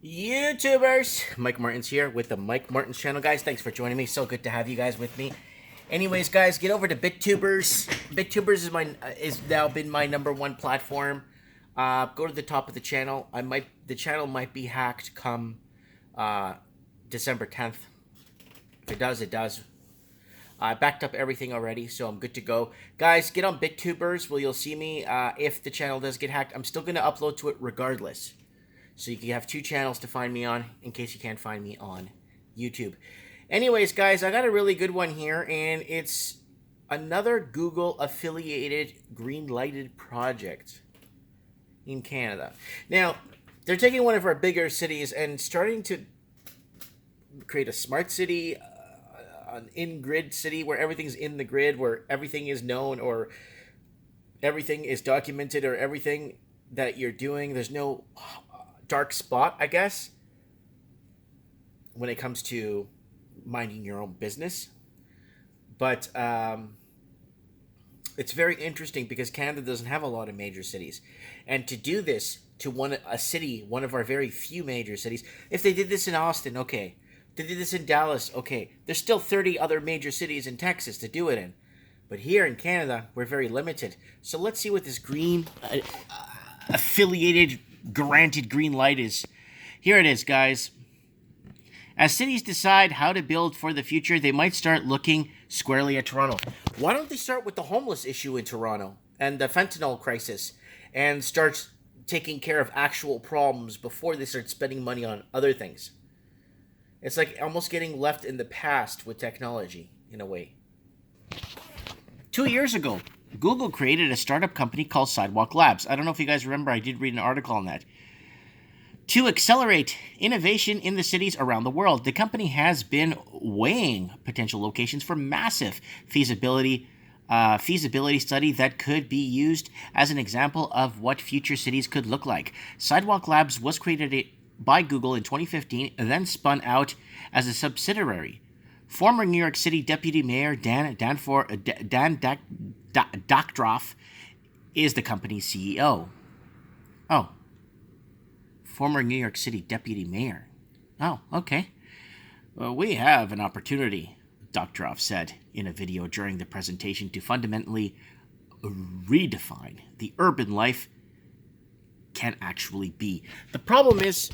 YouTubers, Mike Martins here with the Mike Martins channel, guys. Thanks for joining me. So good to have you guys with me. Anyways, guys, get over to BitTubers. BitTubers is now been my #1 platform. Go to the top of the channel. The channel might be hacked come December 10th. If it does, it does. I backed up everything already, so I'm good to go. Guys, get on BitTubers where you'll see me. If the channel does get hacked, I'm still going to upload to it regardless. So you can have two channels to find me on in case you can't find me on YouTube. Anyways, guys, I got a really good one here, and it's another Google-affiliated green-lighted project in Canada. Now, they're taking one of our bigger cities and starting to create a smart city, an in-grid city where everything's in the grid, where everything is known or everything is documented or everything that you're doing. There's no dark spot, I guess, when it comes to minding your own business. But it's very interesting because Canada doesn't have a lot of major cities. And to do this to one of our very few major cities, if they did this in Austin, okay. They did this in Dallas, okay. There's still 30 other major cities in Texas to do it in. But here in Canada, we're very limited. So let's see what this green affiliated granted green light is. Here it is, guys. As cities decide how to build for the future, they might start looking squarely at Toronto. Why don't they start with the homeless issue in Toronto and the fentanyl crisis and start taking care of actual problems before they start spending money on other things? It's like almost getting left in the past with technology, in a way. 2 years ago, Google created a startup company called Sidewalk Labs. I don't know if you guys remember, I did read an article on that. To accelerate innovation in the cities around the world, the company has been weighing potential locations for massive feasibility study that could be used as an example of what future cities could look like. Sidewalk Labs was created by Google in 2015 and then spun out as a subsidiary. Former New York City Deputy Mayor Dan Doctoroff is the company's CEO. Oh. Former New York City Deputy Mayor. Oh, okay. Well, we have an opportunity, Doctoroff said in a video during the presentation, to fundamentally redefine the urban life can actually be. The problem is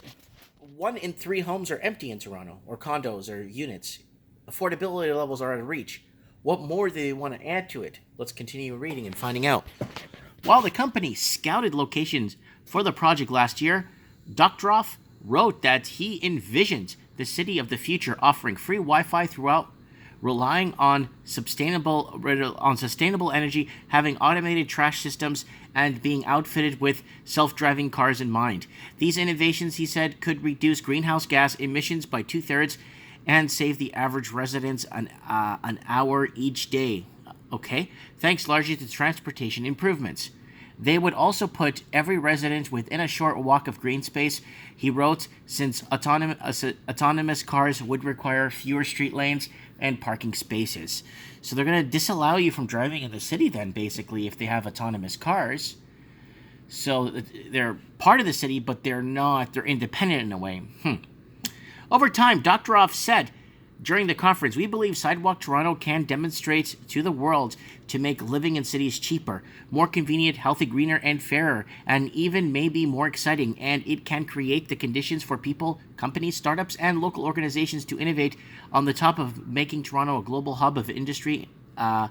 1 in 3 homes are empty in Toronto, or condos or units. Affordability levels are out of reach. What more do they want to add to it? Let's continue reading and finding out. While the company scouted locations for the project last year, Doctoroff wrote that he envisioned the city of the future offering free Wi-Fi throughout, relying on sustainable energy, having automated trash systems, and being outfitted with self-driving cars in mind. These innovations, he said, could reduce greenhouse gas emissions by 2/3 and save the average residents an hour each day. Okay, thanks largely to transportation improvements. They would also put every resident within a short walk of green space, he wrote, since autonomous cars would require fewer street lanes and parking spaces. So they're going to disallow you from driving in the city then, basically, if they have autonomous cars. So they're part of the city, but they're not. They're independent in a way. Over time, Doctoroff said during the conference, we believe Sidewalk Toronto can demonstrate to the world to make living in cities cheaper, more convenient, healthy, greener, and fairer, and even maybe more exciting. And it can create the conditions for people, companies, startups, and local organizations to innovate on the top of making Toronto a global hub of industry at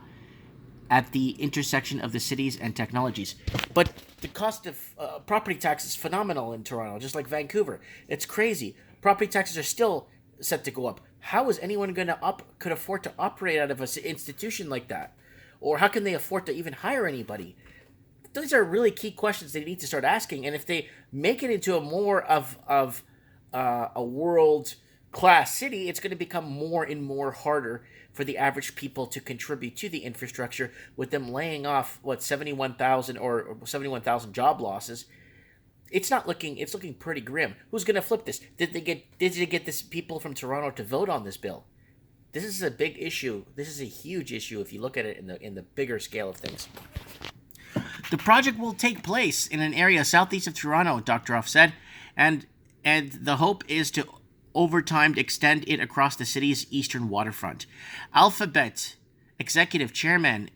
the intersection of the cities and technologies. But the cost of property tax is phenomenal in Toronto, just like Vancouver. It's crazy. Property taxes are still set to go up. How is anyone could afford to operate out of an institution like that? Or how can they afford to even hire anybody? Those are really key questions they need to start asking. And if they make it into a more of a world class city, it's going to become more and more harder for the average people to contribute to the infrastructure, with them laying off 71,000 or 71,000 job losses. It's looking pretty grim. Who's going to flip this? Did they get this people from Toronto to vote on this bill? This is a big issue. This is a huge issue if you look at it in the bigger scale of things. The project will take place in an area southeast of Toronto, Doctoroff said, and and the hope is to over time extend it across the city's eastern waterfront. Alphabet executive chairman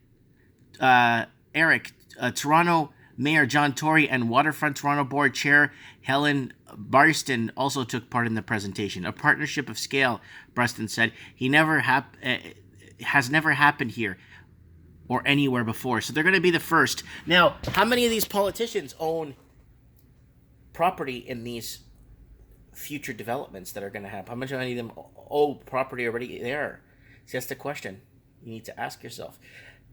Eric, Toronto Mayor John Tory, and Waterfront Toronto Board Chair Helen Barston also took part in the presentation. A partnership of scale, Barston said, has never happened here or anywhere before. So they're going to be the first. Now, how many of these politicians own property in these future developments that are going to happen? How much of any of them own property already there? So that's the question you need to ask yourself.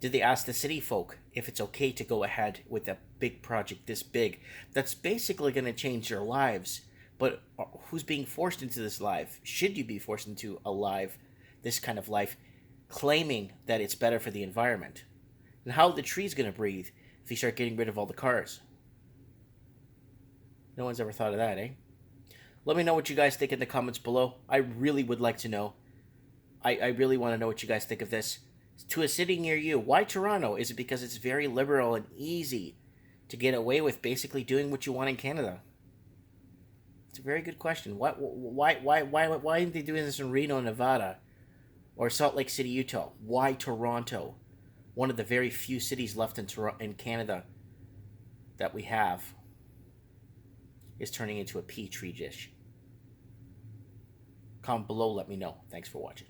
Did they ask the city folk if it's okay to go ahead with a big project this big that's basically going to change their lives? But who's being forced into this life? Should you be forced into this kind of life, claiming that it's better for the environment? And how are the trees going to breathe if you start getting rid of all the cars? No one's ever thought of that, eh? Let me know what you guys think in the comments below. I really would like to know. I really want to know what you guys think of this. To a city near you, why Toronto? Is it because it's very liberal and easy to get away with basically doing what you want in Canada? It's a very good question. Why aren't they doing this in Reno, Nevada, or Salt Lake City, Utah? Why Toronto? One of the very few cities left in Canada that we have is turning into a petri dish. Comment below, let me know. Thanks for watching.